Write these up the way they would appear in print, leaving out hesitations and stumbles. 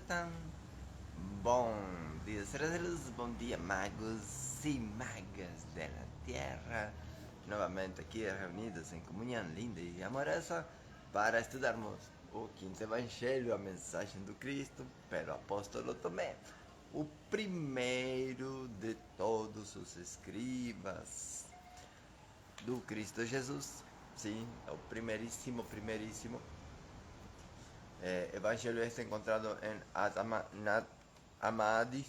estão? Bom dia, seres de luz, bom dia, magos e magas da Terra. Novamente aqui reunidos em comunhão linda e amorosa para estudarmos o quinto Evangelho, a mensagem do Cristo, pelo apóstolo Tomé, o primeiro de todos os escribas do Cristo Jesus. Sim, é o primeiríssimo. Evangelho este encontrado em Nat Hammadi.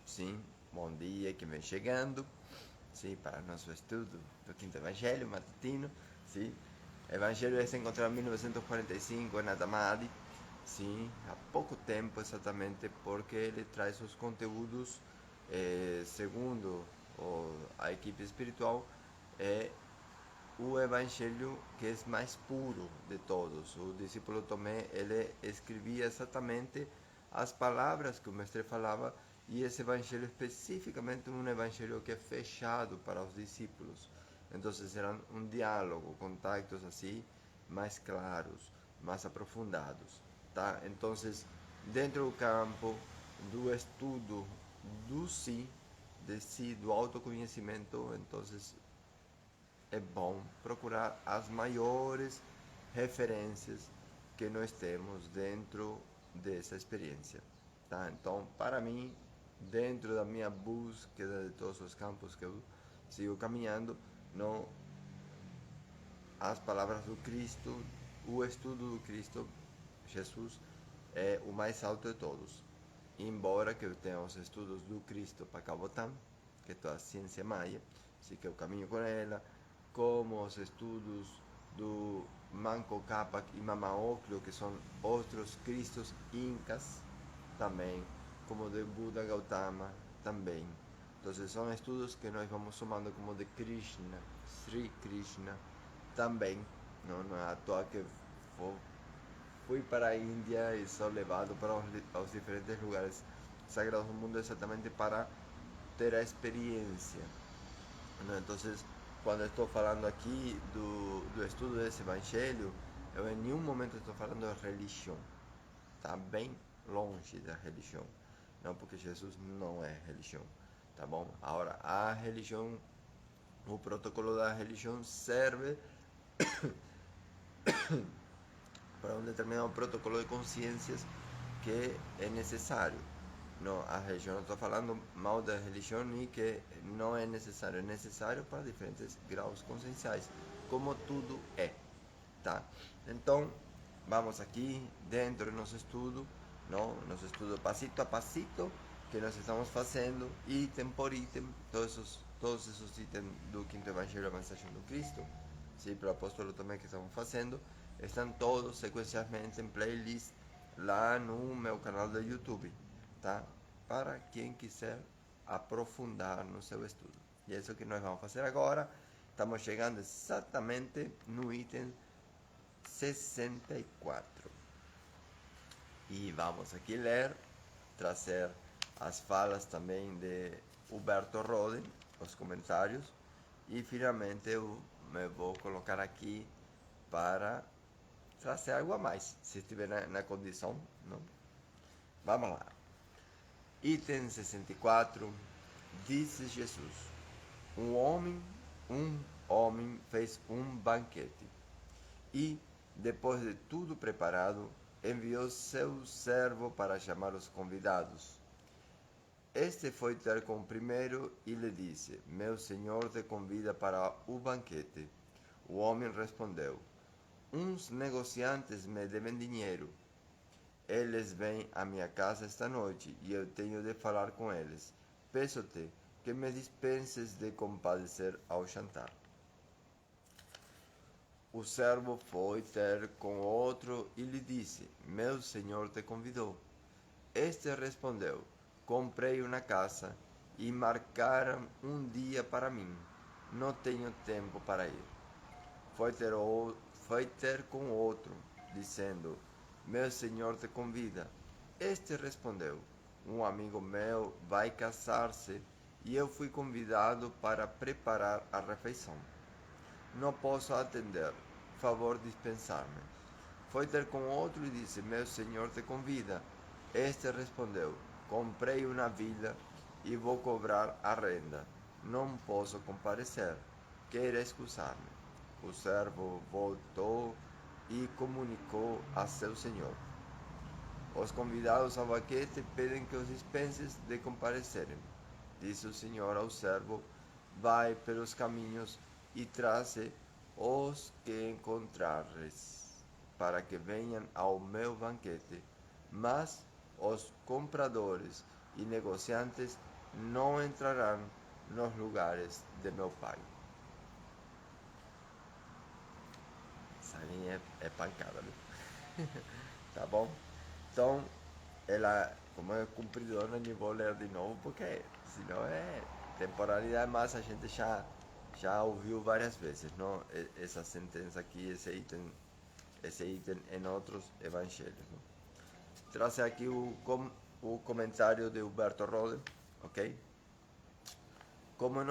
Sim, bom dia que vem chegando. Sim, para nosso estudo do quinto Evangelho matutino. Sim, Evangelho este encontrado em 1945 em Nat Hammadi. Sim, há pouco tempo exatamente, porque ele traz os conteúdos segundo a equipe espiritual, é o evangelho que é mais puro de todos. O discípulo Tomé, ele escrevia exatamente as palavras que o mestre falava, e esse evangelho especificamente um evangelho que é fechado para os discípulos. Então será um diálogo, contactos assim mais claros, mais aprofundados, tá? Então, dentro do campo do estudo do si, de si, do autoconhecimento, então é bom procurar as maiores referências que nós temos dentro dessa experiência, tá? Então, para mim, dentro da minha búsqueda de todos os campos que eu sigo caminhando, não, as palavras do Cristo, o estudo do Cristo, Jesus, é o mais alto de todos. Embora que eu tenha os estudos do Cristo para Cabotan, que é toda a ciência maia, assim que eu caminho com ela, como os estudos do Manco Cápac e Mama Ocllo, que são outros Cristos incas, também, como de Buda Gautama, também. Então, são estudos que nós vamos somando como de Krishna, Sri Krishna, também. Não é à toa que fui para a Índia e sou levado para os diferentes lugares sagrados do mundo exatamente para ter a experiência. Então, quando estou falando aqui do estudo desse evangelho, eu em nenhum momento estou falando de religião. Está bem longe da religião. Não, porque Jesus não é religião. Tá bom? Agora, a religião, o protocolo da religião serve para um determinado protocolo de consciências que é necessário. Não, a religião, não estou falando mal da religião, nem que não é necessário para diferentes graus conscienciais, como tudo é, tá? Então, vamos aqui dentro do nosso estudo, não? Nosso estudo passito a passito que nós estamos fazendo, item por item, todos esses itens do quinto evangelho, a mensagem do Cristo, sim, para o apóstolo também que estamos fazendo, estão todos sequencialmente em playlist lá no meu canal do YouTube, tá? Para quem quiser aprofundar no seu estudo. E é isso que nós vamos fazer agora. Estamos chegando exatamente no item 64. E vamos aqui ler, trazer as falas também de Huberto Roden, os comentários. E finalmente eu me vou colocar aqui para trazer algo a mais, se estiver na condição, não? Vamos lá. Item 64. Disse Jesus: um homem fez um banquete e, depois de tudo preparado, enviou seu servo para chamar os convidados. Este foi ter com o primeiro e lhe disse: Meu senhor te convida para o banquete. O homem respondeu: Uns negociantes me devem dinheiro. Eles vêm à minha casa esta noite e eu tenho de falar com eles. Peço-te que me dispenses de compadecer ao jantar. O servo foi ter com outro e lhe disse: Meu senhor te convidou. Este respondeu: Comprei uma casa e marcaram um dia para mim. Não tenho tempo para ir. Foi ter com outro, dizendo: Meu senhor te convida. Este respondeu: Um amigo meu vai casar-se e eu fui convidado para preparar a refeição. Não posso atender. Favor dispensar-me. Foi ter com outro e disse: Meu senhor te convida. Este respondeu: comprei uma vila e vou cobrar a renda. Não posso comparecer. Quer excusar-me? O servo voltou e comunicou a seu senhor. Os convidados ao banquete pedem que os dispenses de comparecerem. Disse o senhor ao servo: vai pelos caminhos e traze os que encontrares, para que venham ao meu banquete. Mas os compradores e negociantes não entrarão nos lugares de meu pai. Essa linha é pancada, né? Tá bom? Então, ela, como é cumpridora, não vou ler de novo, porque senão é temporalidade, mas a gente já ouviu várias vezes, não? Essa sentença aqui, esse item em outros evangelhos. Não? Traz aqui o comentário de Humberto Rode, ok? Como em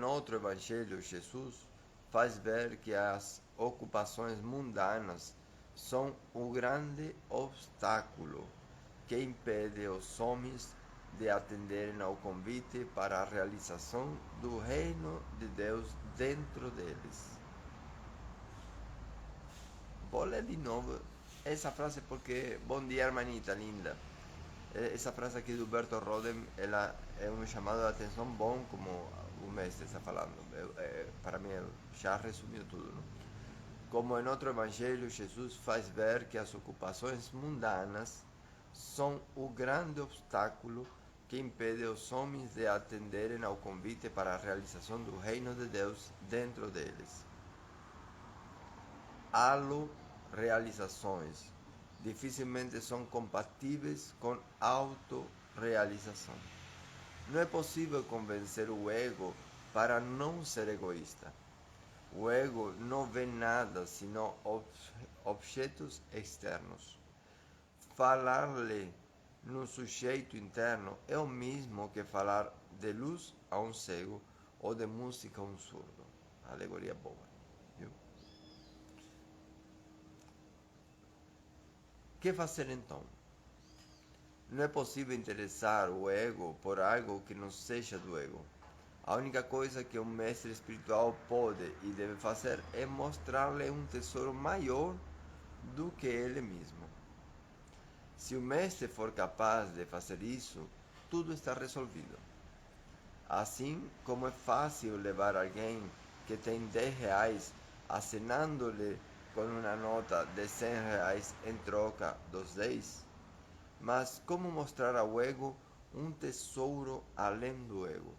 outro evangelho, Jesus faz ver que as ocupações mundanas são o grande obstáculo que impede os homens de atenderem ao convite para a realização do reino de Deus dentro deles. Vou ler de novo essa frase porque, bom dia, hermanita linda. Essa frase aqui do Humberto Rodem, ela é um chamado de atenção bom, como o mestre está falando. Para mim, já resumiu tudo. Não? Como em outro evangelho, Jesus faz ver que as ocupações mundanas são o grande obstáculo que impede os homens de atenderem ao convite para a realização do reino de Deus dentro deles. Autorrealizações dificilmente são compatíveis com autorrealização. Não é possível convencer o ego para não ser egoísta. O ego não vê nada senão objetos externos. Falar-lhe no sujeito interno é o mesmo que falar de luz a um cego ou de música a um surdo. Alegoria boa. Viu? O que fazer então? Não é possível interessar o ego por algo que não seja do ego. A única coisa que um mestre espiritual pode e deve fazer é mostrar-lhe um tesouro maior do que ele mesmo. Se o mestre for capaz de fazer isso, tudo está resolvido. Assim como é fácil levar alguém que tem 10 reais acenando-lhe com uma nota de 100 reais em troca dos 10, mas como mostrar ao ego um tesouro além do ego?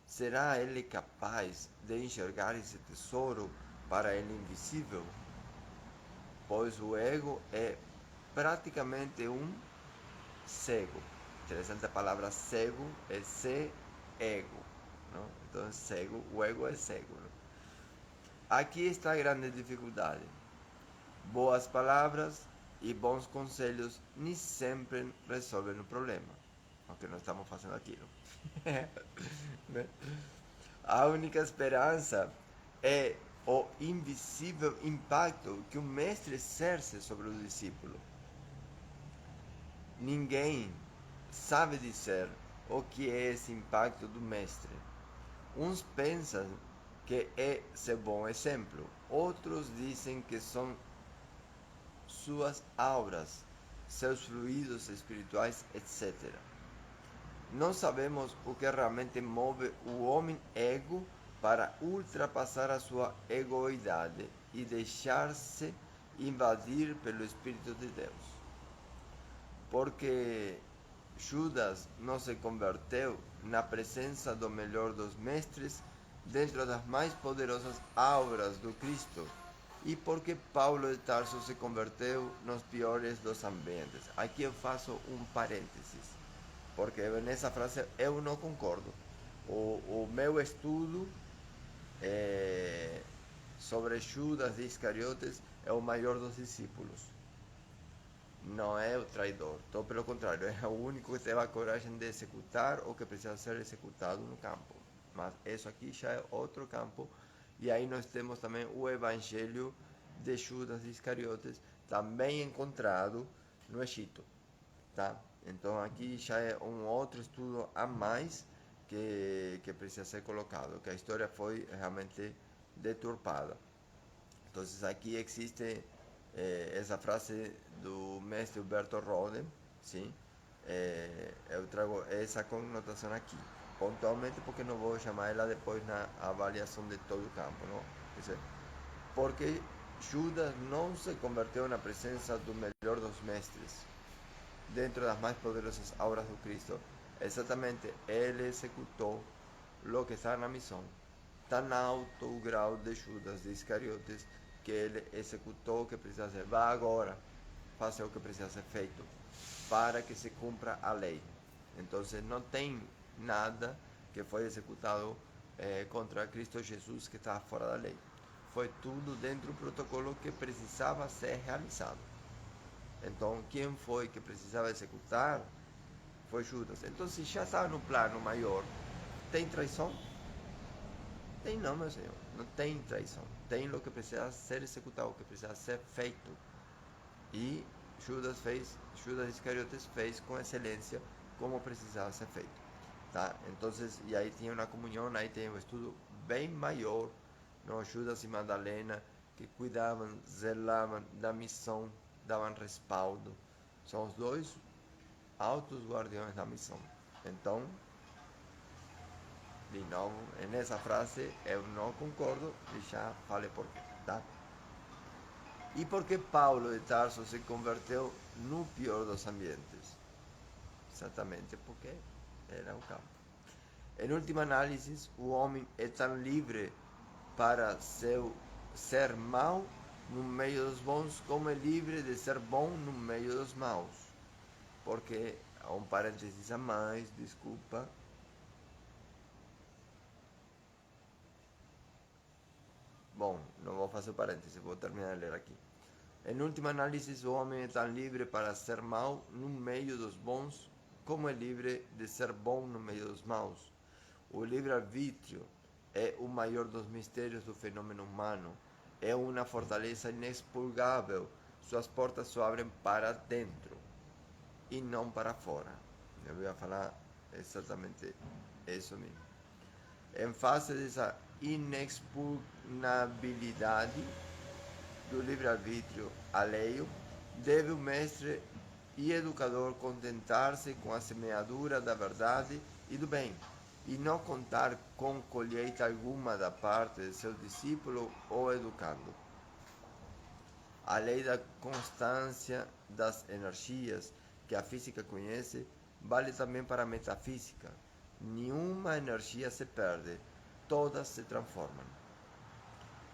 Será ele capaz de enxergar esse tesouro para ele invisível? Pois o ego é praticamente um cego. Interessante a palavra cego é ego. Não? Então, cego, o ego é cego. Não? Aqui está a grande dificuldade. Boas palavras e bons conselhos nem sempre resolvem o problema. O que nós estamos fazendo aqui. A única esperança é o invisível impacto que o mestre exerce sobre o discípulo. Ninguém sabe dizer o que é esse impacto do mestre. Uns pensam que é seu bom exemplo, outros dizem que são suas auras, seus fluidos espirituais, etc. Não sabemos o que realmente move o homem ego para ultrapassar a sua egoidade e deixar-se invadir pelo Espírito de Deus. Porque Judas não se converteu na presença do melhor dos mestres dentro das mais poderosas auras do Cristo, e porque Paulo de Tarso se converteu nos piores dos ambientes. Aqui eu faço um parênteses, porque nessa frase eu não concordo. O meu estudo sobre Judas de Iscariotes é o maior dos discípulos. Não é o traidor, todo pelo contrário, é o único que teve a coragem de executar o que precisa ser executado no campo. Mas isso aqui já é outro campo, e aí nós temos também o Evangelho de Judas Iscariotes, também encontrado no Egito, tá? Então aqui já é um outro estudo a mais que precisa ser colocado, que a história foi realmente deturpada. Então aqui existe essa frase do mestre Humberto Rode, sim? Eu trago essa conotação aqui, pontualmente porque não vou chamar ela depois na avaliação de todo o campo, não? Quer dizer, porque Judas não se converteu na presença do melhor dos mestres, dentro das mais poderosas obras do Cristo. Exatamente, ele executou o que está na missão. Tan alto o grau de Judas de Iscariotes que ele executou o que precisa ser. Vá agora, faça o que precisa ser feito para que se cumpra a lei. Então não tem nada que foi executado contra Cristo Jesus que estava fora da lei. Foi tudo dentro do protocolo que precisava ser realizado. Então, quem foi que precisava executar foi Judas. Então, se já estava no plano maior, tem traição? Tem não, meu senhor. Não tem traição. Tem o que precisa ser executado, o que precisa ser feito. E Judas Iscariotes fez com excelência como precisava ser feito. Tá? Então, e aí tinha uma comunhão, aí tem um estudo bem maior, não? Judas e Madalena, que cuidavam, zelavam da missão, davam respaldo. São os dois altos guardiões da missão. Então, de novo, nessa frase eu não concordo e já falei por quê, tá? E por que Paulo de Tarso se converteu no pior dos ambientes? Exatamente porque era o campo. Em última análise, o homem é tão livre para ser mau no meio dos bons como é livre de ser bom no meio dos maus. Porque, há um parênteses a mais, desculpa. Bom, não vou fazer parênteses, vou terminar de ler aqui. Em última análise, o homem é tão livre para ser mau no meio dos bons como é livre de ser bom no meio dos maus. O livre-arbítrio é o maior dos mistérios do fenômeno humano. É uma fortaleza inexpurgável. Suas portas se abrem para dentro e não para fora. Eu vou falar exatamente isso mesmo. Em face dessa inexpugnabilidade do livre-arbítrio alheio, deve o mestre e educador contentar-se com a semeadura da verdade e do bem, e não contar com colheita alguma da parte de seu discípulo ou educando. A lei da constância das energias que a física conhece vale também para a metafísica. Nenhuma energia se perde, todas se transformam.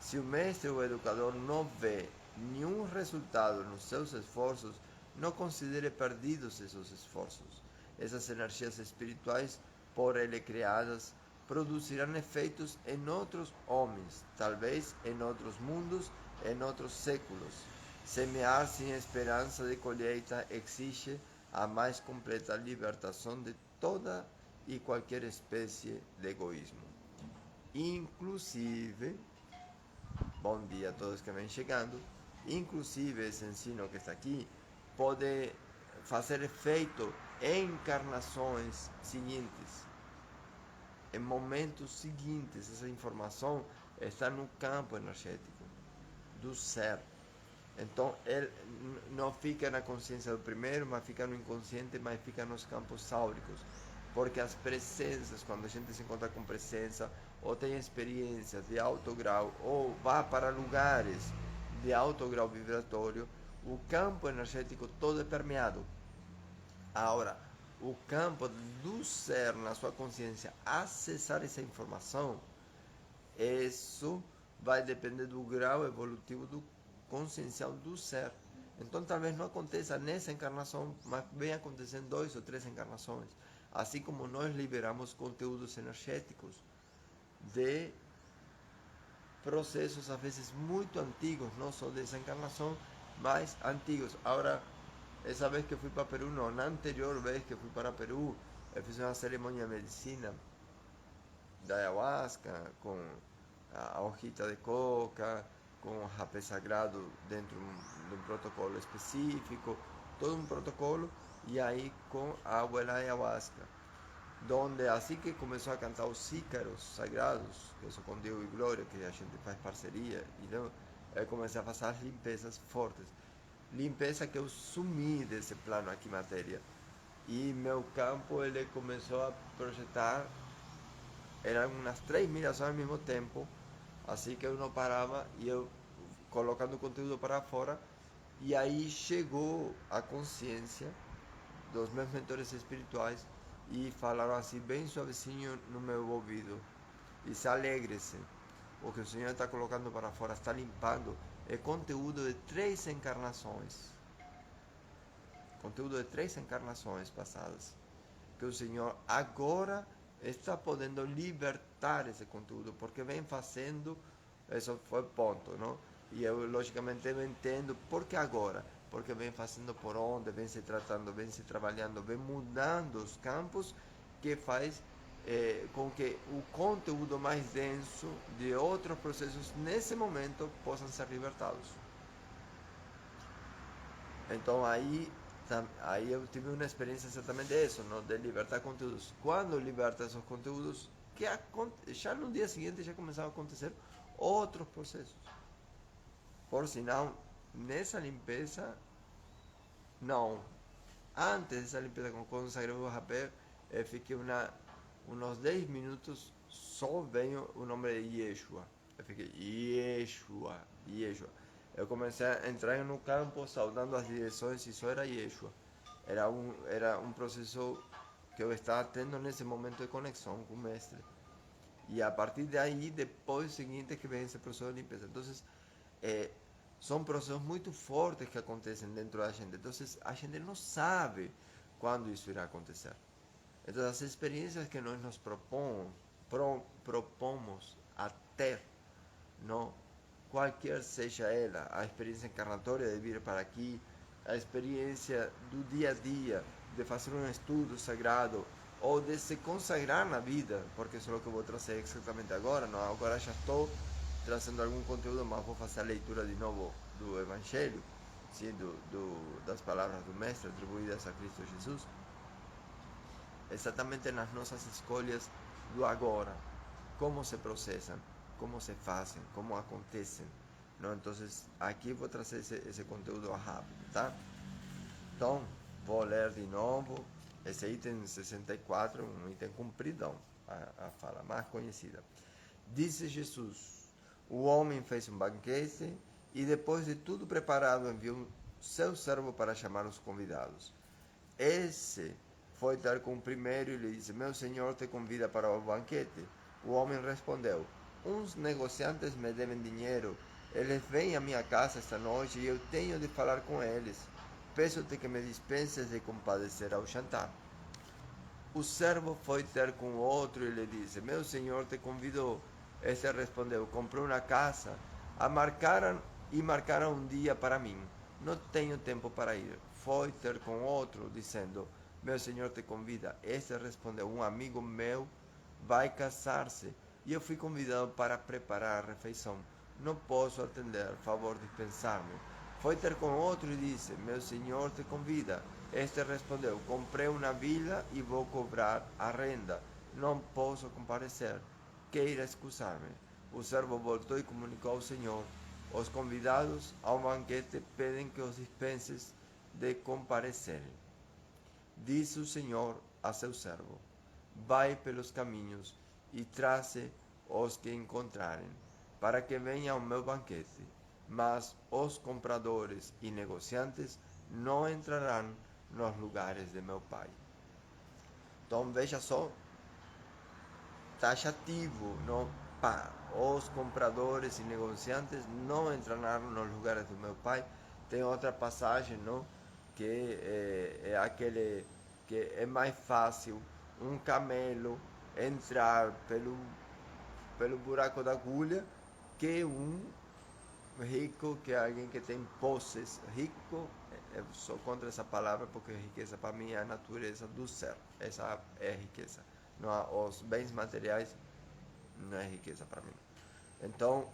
Se o mestre ou educador não vê nenhum resultado nos seus esforços, não considere perdidos esses esforços. Essas energias espirituais, por ele criadas, produzirão efeitos em outros homens, talvez em outros mundos, em outros séculos. Semear sem esperança de colheita exige a mais completa libertação de toda e qualquer espécie de egoísmo. Inclusive, bom dia a todos que vêm chegando, inclusive esse ensino que está aqui pode fazer efeito em encarnações seguintes, em momentos seguintes. Essa informação está no campo energético do ser. Então, ele não fica na consciência do primeiro, mas fica no inconsciente, mas fica nos campos áuricos. Porque as presenças, quando a gente se encontra com presença, ou tem experiências de alto grau, ou vá para lugares de alto grau vibratório, o campo energético todo é permeado. Agora, o campo do ser na sua consciência acessar essa informação, isso vai depender do grau evolutivo do consciencial do ser. Então talvez não aconteça nessa encarnação, mas venha acontecer em 2 ou 3 encarnações. Assim como nós liberamos conteúdos energéticos de processos às vezes muito antigos, não só dessa encarnação, mas antigos. Agora, essa vez que eu fui para Peru, não, na anterior vez que eu fui para Peru, eu fiz uma cerimônia de medicina da ayahuasca, com a hojita de coca, com o rapé sagrado dentro de um protocolo específico, todo um protocolo, e aí com a abuela ayahuasca, donde assim que começou a cantar os cícaros sagrados, que eu sou com Deus e Glória, que a gente faz parceria, então eu comecei a fazer as limpezas fortes. Limpeza que eu sumi desse plano aqui matéria. E meu campo ele começou a projetar, eram umas 3.000 ações ao mesmo tempo, assim que eu não parava e eu colocando conteúdo para fora. E aí chegou a consciência dos meus mentores espirituais e falaram assim bem suavezinho no meu ouvido: e se alegre-se, o que o Senhor está colocando para fora, está limpando, é conteúdo de 3 encarnações, conteúdo de 3 encarnações passadas, que o Senhor agora está podendo libertar esse conteúdo, porque vem fazendo, isso foi ponto, não? E eu logicamente eu entendo porque agora, porque vem fazendo por onde, vem se tratando, vem se trabalhando, vem mudando os campos, que faz com que o conteúdo mais denso de outros processos nesse momento possam ser libertados. Então aí eu tive uma experiência exatamente disso, não? De libertar conteúdos. Quando liberta esses conteúdos, já no dia seguinte já começaram a acontecer outros processos. Por sinal, nessa limpeza, não. Antes dessa limpeza com consagrei o rapé, eu fiquei uns 10 minutos, só veio o nome de Yeshua. Eu fiquei, Yeshua, Yeshua. Eu comecei a entrar no campo, saudando as direções, e só era Yeshua. Era um processo que eu estava tendo nesse momento de conexão com o mestre. E a partir daí, depois seguinte, que vem esse processo de limpeza. Então, são processos muito fortes que acontecem dentro da gente. Então, a gente não sabe quando isso irá acontecer. Então, as experiências que nós nos propomos a ter, não, qualquer seja ela, a experiência encarnatória de vir para aqui, a experiência do dia a dia, de fazer um estudo sagrado, ou de se consagrar na vida, porque isso é o que eu vou trazer exatamente agora. Não? Agora já estou trazendo algum conteúdo, mas vou fazer a leitura de novo do Evangelho, sim, das palavras do Mestre atribuídas a Cristo Jesus, exatamente nas nossas escolhas do agora, como se processam, como se fazem, como acontecem. Não? Então, aqui vou trazer esse conteúdo rápido, tá? Então, vou ler de novo esse item 64, um item compridão, a fala mais conhecida. Disse Jesus: o homem fez um banquete e, depois de tudo preparado, enviou seu servo para chamar os convidados. Esse foi ter com o primeiro e lhe disse: meu senhor te convida para o banquete. O homem respondeu: uns negociantes me devem dinheiro. Eles vêm à minha casa esta noite e eu tenho de falar com eles. Peço-te que me dispenses de compadecer ao jantar. O servo foi ter com o outro e lhe disse: meu senhor te convidou. Este respondeu: comprei uma casa, marcaram um dia para mim. Não tenho tempo para ir. Foi ter com outro, dizendo: meu senhor te convida. Este respondeu: um amigo meu vai casar-se e eu fui convidado para preparar a refeição. Não posso atender, favor dispensar-me. Foi ter com outro e disse: meu senhor te convida. Este respondeu: comprei uma vila e vou cobrar a renda. Não posso comparecer. Queira excusar-me. O servo voltou e comunicou ao senhor: os convidados ao banquete pedem que os dispenses de comparecerem. Disse o senhor a seu servo: vai pelos caminhos e traze os que encontrarem, para que venham ao meu banquete. Mas os compradores e negociantes não entrarão nos lugares de meu Pai. Então veja só, taxativo, não? Os compradores e negociantes não entrarão nos lugares do meu Pai. Tem outra passagem, não? Que é aquele que é mais fácil um camelo entrar pelo buraco da agulha que um rico, que é alguém que tem posses. Rico, eu sou contra essa palavra, porque riqueza para mim é a natureza do ser. Essa é riqueza. Não, os bens materiais não é riqueza para mim. Então,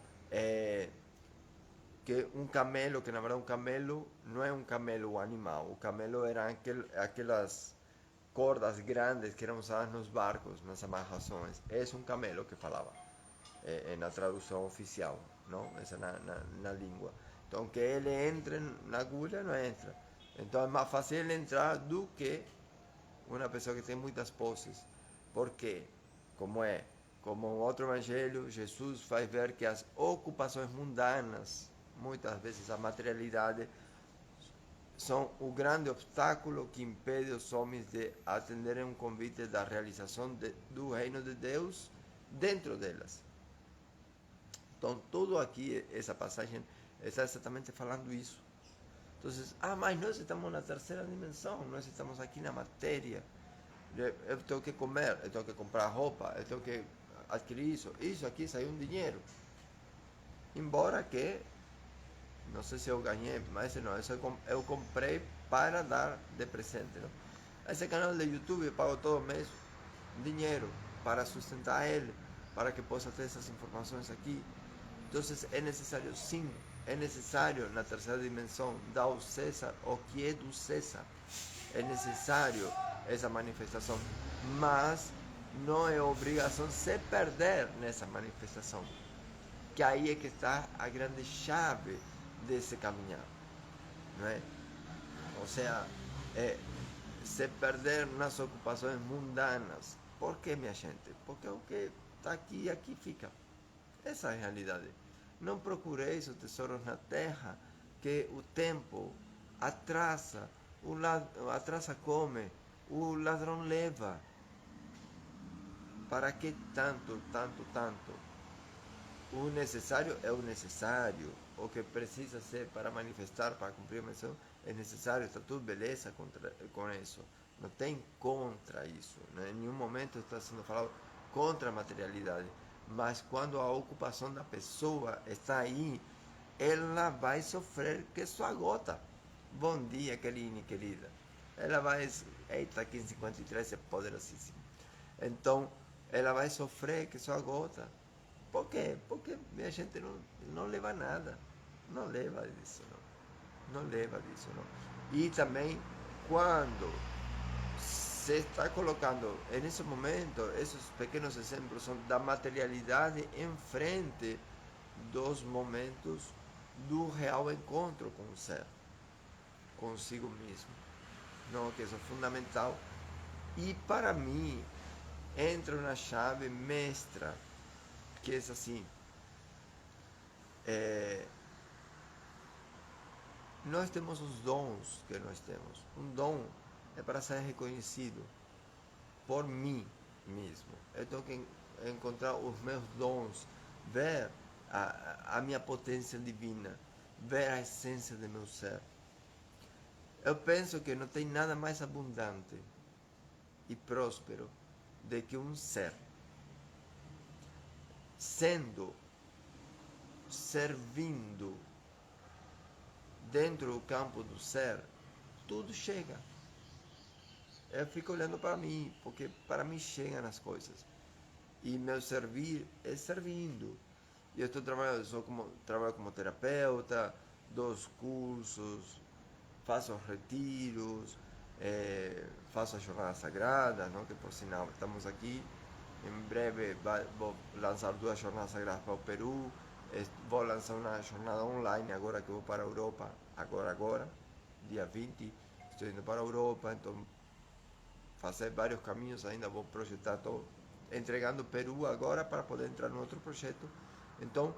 que um camelo, que na verdade um camelo não é um camelo animal, o camelo eram aquelas cordas grandes que eram usadas nos barcos, nas amarrações. Esse é um camelo que falava, na tradução oficial, não? Essa na língua. Então, que ele entre na agulha, não entra. Então, é mais fácil ele entrar do que uma pessoa que tem muitas posses. Por quê? Como em outro evangelho, Jesus faz ver que as ocupações mundanas, muitas vezes a materialidade, são o grande obstáculo que impede os homens de atenderem um convite da realização do reino de Deus dentro delas. Então, tudo aqui, essa passagem, está exatamente falando isso. Então, mas nós estamos na terceira dimensão, nós estamos aqui na matéria. Eu tenho que comer, eu tenho que comprar roupa, eu tenho que adquirir isso. Isso aqui saiu um dinheiro. Embora que, não sei se eu ganhei, mas não, eu comprei para dar de presente. Não? Esse canal de YouTube eu pago todo mês dinheiro para sustentar ele, para que possa ter essas informações aqui. Então é necessário, sim, é necessário na terceira dimensão dar ao César o que é do César. É necessário essa manifestação, mas não é obrigação se perder nessa manifestação, que aí é que está a grande chave desse caminhar, não é? Ou seja, se perder nas ocupações mundanas. Por que, minha gente? Porque o que está aqui fica. Essa é a realidade. Não procureis os tesouros na terra, que o tempo atrasa, atrasa come, o ladrão leva. Para que tanto? O necessário é o necessário. O que precisa ser para manifestar, para cumprir a missão, é necessário. Está tudo beleza com isso. Não tem contra isso. Né? Em nenhum momento está sendo falado contra a materialidade. Mas quando a ocupação da pessoa está aí, ela vai sofrer que sua gota. Bom dia, Keline, querida. Ela vai... Eita, 1553 é poderosíssimo. Então, ela vai sofrer que sua gota. Por quê? Porque minha gente não leva nada. Não leva disso, não. Não leva disso, não. E também, quando se está colocando, nesse momento, esses pequenos exemplos são da materialidade em frente dos momentos do real encontro com o ser, consigo mesmo. Não, que isso é fundamental. E para mim, entra uma chave mestra, que é assim, nós temos os dons que nós temos. Um dom é para ser reconhecido por mim mesmo. Eu tenho que encontrar os meus dons, ver a minha potência divina, ver a essência do meu ser. Eu penso que não tem nada mais abundante e próspero do que um ser servindo dentro do campo do ser, tudo chega. Eu fico olhando para mim, porque para mim chegam as coisas. E meu servir é servindo. E eu estou trabalhando, trabalho como terapeuta, dou cursos, faço retiros, faço a jornada sagrada, não? Que por sinal estamos aqui. Em breve vou lançar 2 jornadas sagradas para o Peru. Vou lançar uma jornada online agora que vou para a Europa. Agora, dia 20, estou indo para a Europa, então fazer vários caminhos ainda, vou projetar, estou entregando o Peru agora para poder entrar no outro projeto. Então,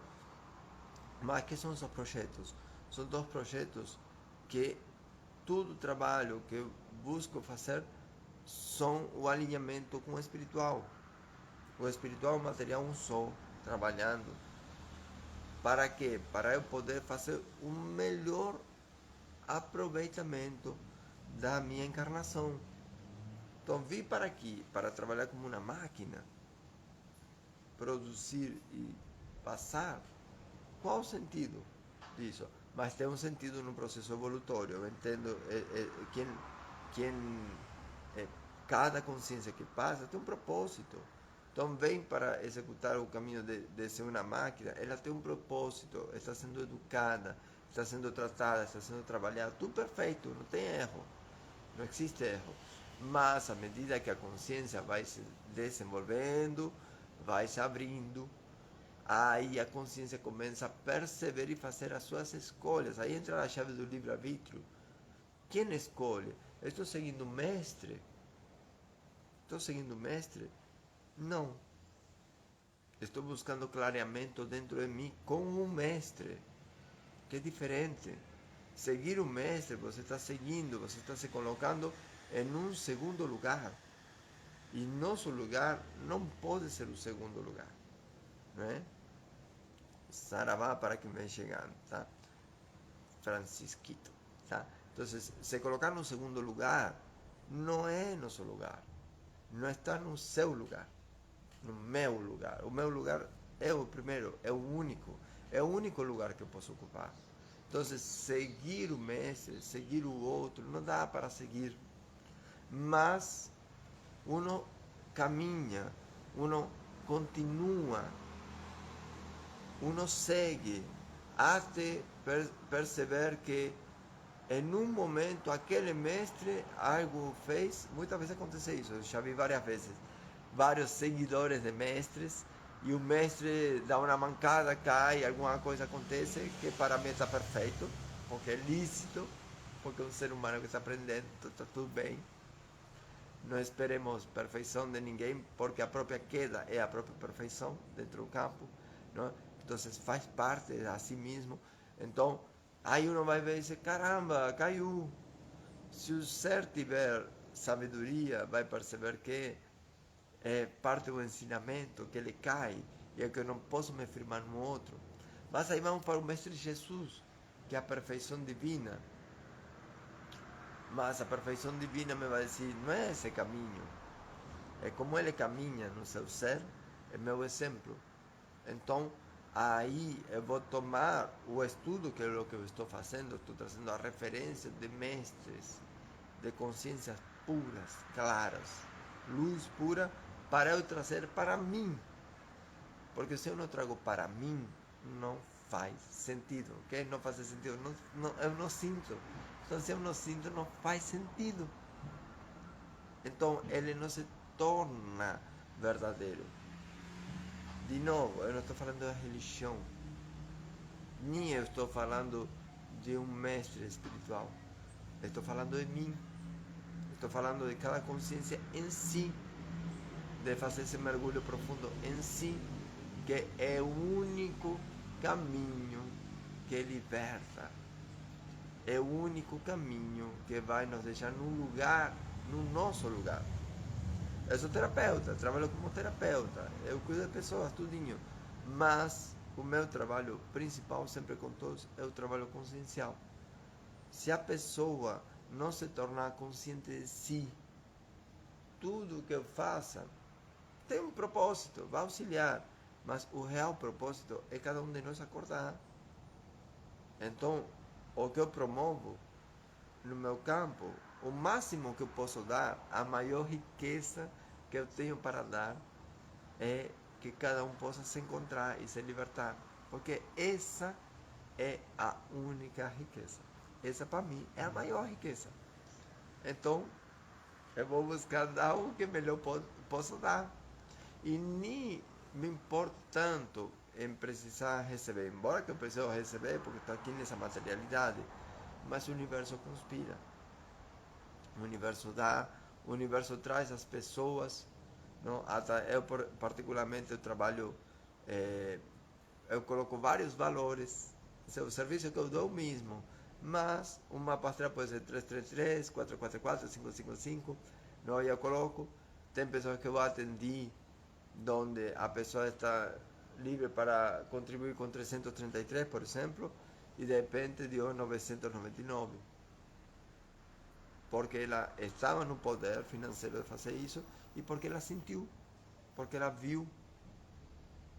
mas que são esses projetos? São 2 projetos que todo o trabalho que eu busco fazer são o alinhamento com o espiritual. O espiritual e o material um só, trabalhando. Para quê? Para eu poder fazer o melhor aproveitamento da minha encarnação. Então, vim para aqui para trabalhar como uma máquina, produzir e passar. Qual o sentido disso? Mas tem um sentido no processo evolutório. Eu entendo cada consciência que passa tem um propósito. Então, vem para executar o caminho de ser uma máquina, ela tem um propósito, está sendo educada, está sendo tratada, está sendo trabalhada, tudo perfeito, não tem erro, não existe erro. Mas, à medida que a consciência vai se desenvolvendo, vai se abrindo, aí a consciência começa a perceber e fazer as suas escolhas. Aí entra a chave do livre-arbítrio. Quem escolhe? Eu estou seguindo o mestre? Estou seguindo o mestre? Não. Estou buscando clareamento dentro de mim com o mestre, que é diferente. Seguir o mestre, você está seguindo, você está se colocando em um segundo lugar. E nosso lugar não pode ser o segundo lugar. Não é? Saravá para quem vem chegando, tá? Francisquito, tá? Então, se colocar no segundo lugar, não é nosso lugar. Não está no seu lugar, no meu lugar. O meu lugar é o primeiro, é o único lugar que eu posso ocupar. Então, seguir o mestre, seguir o outro, não dá para seguir. Mas, uno caminha, uno continua, uno segue, até perceber que em um momento aquele mestre algo fez. Muitas vezes acontece isso, eu já vi várias vezes, vários seguidores de mestres, e o mestre dá uma mancada, cai, alguma coisa acontece que para mim está perfeito, porque é lícito, porque é um ser humano que está aprendendo, está tudo bem. Não esperemos perfeição de ninguém, porque a própria queda é a própria perfeição dentro do campo, não? Então faz parte a si mesmo. Então, aí uno vai ver e diz, caramba, caiu. Se o ser tiver sabedoria, vai perceber que é parte do ensinamento, que ele cai, e é que eu não posso me firmar no outro. Mas aí vamos para o Mestre Jesus, que é a perfeição divina. Mas a perfeição divina me vai dizer, não é esse caminho. É como ele caminha no seu ser, é meu exemplo. Então, aí eu vou tomar o estudo, que é o que eu estou fazendo, estou trazendo a referência de mestres, de consciências puras, claras, luz pura, para eu trazer para mim. Porque se eu não trago para mim, não faz sentido. Ok? Não faz sentido. Eu não sinto. Então, se eu não sinto, não faz sentido. Então, ele não se torna verdadeiro. De novo, eu não estou falando da religião. Nem eu estou falando de um mestre espiritual. Estou falando de mim. Estou falando de cada consciência em si. De fazer esse mergulho profundo em si. Que é o único caminho que liberta. É o único caminho que vai nos deixar num lugar, no nosso lugar. Eu sou terapeuta, trabalho como terapeuta, eu cuido de pessoas, tudinho. Mas o meu trabalho principal, sempre com todos, é o trabalho consciencial. Se a pessoa não se tornar consciente de si, tudo que eu faça tem um propósito, vai auxiliar. Mas o real propósito é cada um de nós acordar. Então, o que eu promovo no meu campo, o máximo que eu posso dar, a maior riqueza que eu tenho para dar, é que cada um possa se encontrar e se libertar. Porque essa é a única riqueza. Essa, para mim, é a maior riqueza. Então, eu vou buscar dar o que melhor posso dar. E nem me importa tanto em precisar receber. Embora que eu preciso receber, porque estou aqui nessa materialidade. Mas o universo conspira. O universo dá, o universo traz as pessoas. Não? Eu, particularmente, eu trabalho, eu coloco vários valores. O serviço que eu dou mesmo. Mas uma pastral pode ser 333, 444, 555. Não, eu coloco. Tem pessoas que eu atendi, onde a pessoa está livre para contribuir com 333, por exemplo, e de repente deu 999. Porque ela estava no poder financeiro de fazer isso e porque ela sentiu, porque ela viu.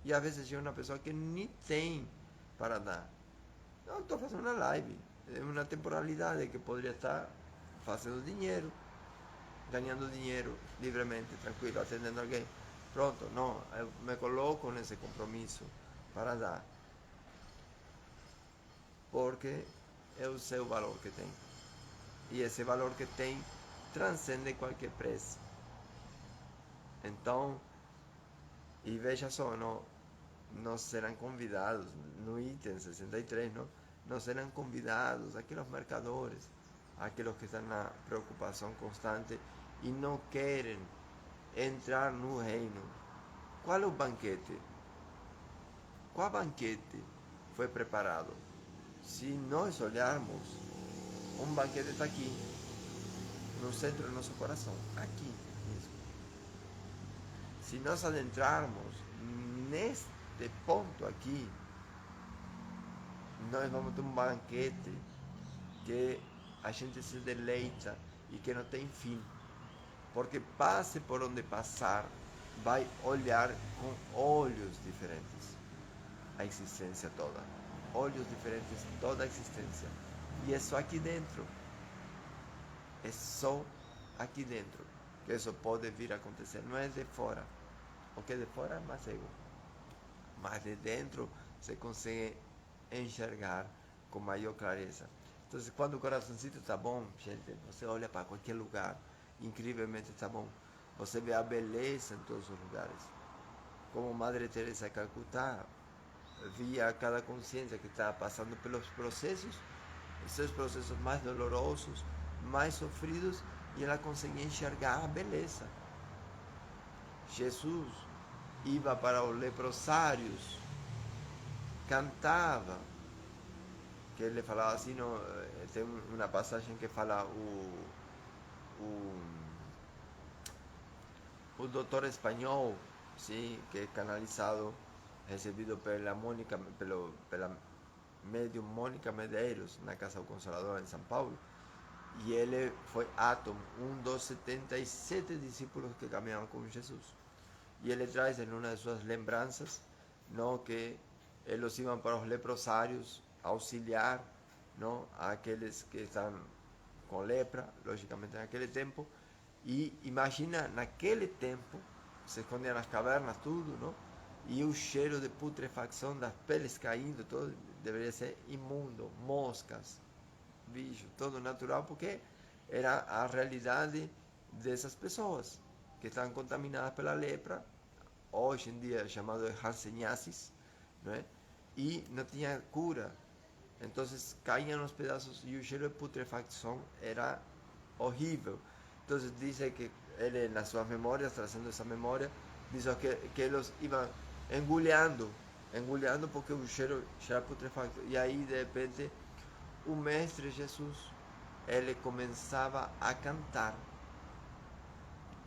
E às vezes é uma pessoa que nem tem para dar. Não, estou fazendo uma live, é uma temporalidade que poderia estar fazendo dinheiro, ganhando dinheiro livremente, tranquilo, atendendo alguém. Pronto, não, eu me coloco nesse compromisso para dar. Porque é o seu valor que tem. E esse valor que tem transcende qualquer preço. Então, e veja só, não serão convidados, no item 63, não serão convidados aqueles mercadores, aqueles que estão na preocupação constante e não querem entrar no reino. Qual é o banquete? Qual banquete foi preparado? Se nós olharmos, um banquete está aqui, no centro do nosso coração, aqui mesmo. Se nós adentrarmos neste ponto aqui, nós vamos ter um banquete que a gente se deleita e que não tem fim. Porque passe por onde passar, vai olhar com olhos diferentes a existência toda. Olhos diferentes, toda a existência. E é só aqui dentro. É só aqui dentro que isso pode vir a acontecer. Não é de fora. O que é de fora é mais ego. Mas de dentro você consegue enxergar com maior clareza. Então, quando o coraçãozinho está bom, gente, você olha para qualquer lugar, incrivelmente está bom. Você vê a beleza em todos os lugares. Como Madre Teresa de Calcutá via cada consciência que estava passando pelos processos, os seus processos mais dolorosos, mais sofridos, e ela conseguia enxergar a beleza. Jesus ia para os leprosários, cantava, que ele falava assim, não, tem uma passagem que fala o doutor espanhol, sim, que é canalizado, recebido pela médium Mônica Medeiros, na Casa do Consolador, em São Paulo, e ele foi átomo, um dos 77 discípulos que caminhavam com Jesus. E ele traz em uma de suas lembranças, não, que eles iam para os leprosários auxiliar, não, aqueles que estão com lepra, logicamente naquele tempo. E imagina, naquele tempo, se escondiam nas cavernas, tudo, não? E o cheiro de putrefacção das peles caindo, todo, deveria ser imundo, moscas, bicho, todo natural, porque era a realidade dessas pessoas que estavam contaminadas pela lepra, hoje em dia chamado de Hanseníasis, não é? E não tinha cura. Então caíam os pedaços e o cheiro de putrefacção era horrível. Então diz que ele, nas suas memórias, trazendo essa memória, diz que eles iam engulhando porque o cheiro era putrefacto. E aí, de repente, o Mestre Jesus, ele começava a cantar.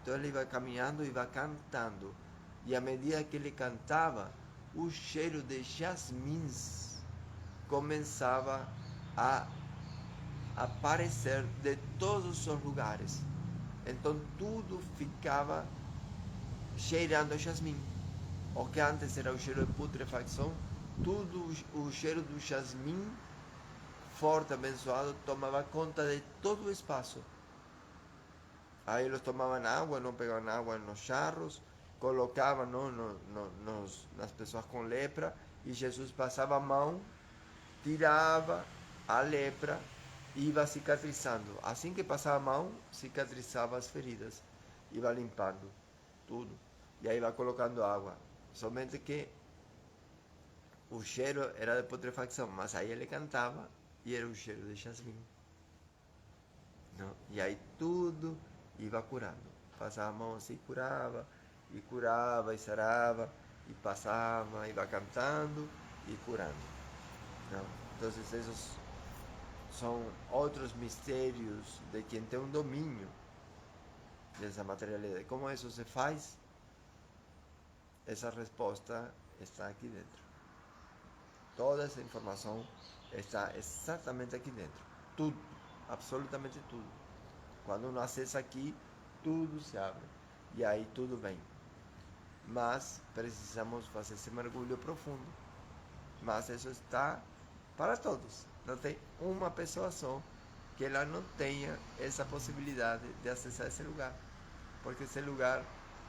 Então ele ia caminhando e ia cantando. E à medida que ele cantava, o cheiro de jasmins começava a aparecer de todos os lugares. Então tudo ficava cheirando a jasmim. O que antes era o cheiro de putrefacção, tudo o cheiro do jasmim forte, abençoado, tomava conta de todo o espaço. Aí eles tomavam água, não pegavam água nos jarros, colocavam nas pessoas com lepra, e Jesus passava a mão, tirava a lepra e ia cicatrizando. Assim que passava a mão, cicatrizava as feridas, ia limpando tudo. E aí ia colocando água. Somente que o cheiro era de putrefacção, mas aí ele cantava e era o cheiro de jasmim. Não? E aí tudo ia curando. Passava a mão assim, curava, e sarava, e passava, ia cantando e curando. Não? Então, esses são outros mistérios de quem tem um domínio dessa materialidade. Como isso se faz? Essa resposta está aqui dentro. Toda essa informação está exatamente aqui dentro. Tudo, absolutamente tudo. Quando uno acessa aqui, tudo se abre. E aí tudo vem. Mas precisamos fazer esse mergulho profundo. Mas isso está para todos. Não tem uma pessoa só que ela não tenha essa possibilidade de acessar esse lugar. Porque esse lugar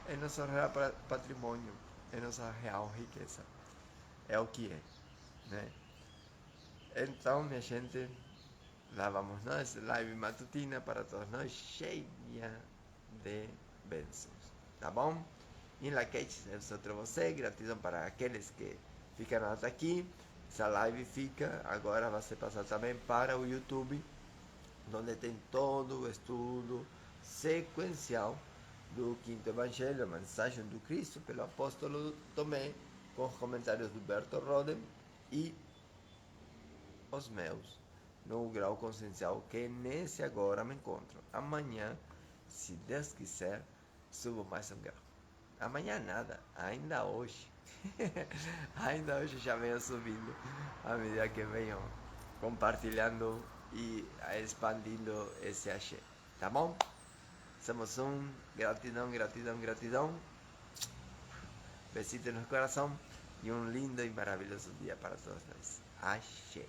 é nosso real patrimônio, é nossa real riqueza. É o que é, né? Então, minha gente, lá vamos nós, live matutina para todos nós, cheia de bênçãos, tá bom? Em Laquete, eu sou você, gratidão para aqueles que ficaram até aqui. Essa live fica, agora vai ser passada também para o YouTube, onde tem todo o estudo sequencial do Quinto Evangelho, a mensagem do Cristo pelo apóstolo Tomé, com os comentários do Berto Roden e os meus, no grau consciencial que nesse agora me encontro. Amanhã, se Deus quiser, subo mais um grau. Amanhã nada, ainda hoje. Ainda hoje já venho subindo à medida que venho compartilhando e expandindo esse axé. Tá bom? Somos um. Gratidão, gratidão, gratidão. Besitos no coração e um lindo e maravilhoso dia para todos nós. Axé.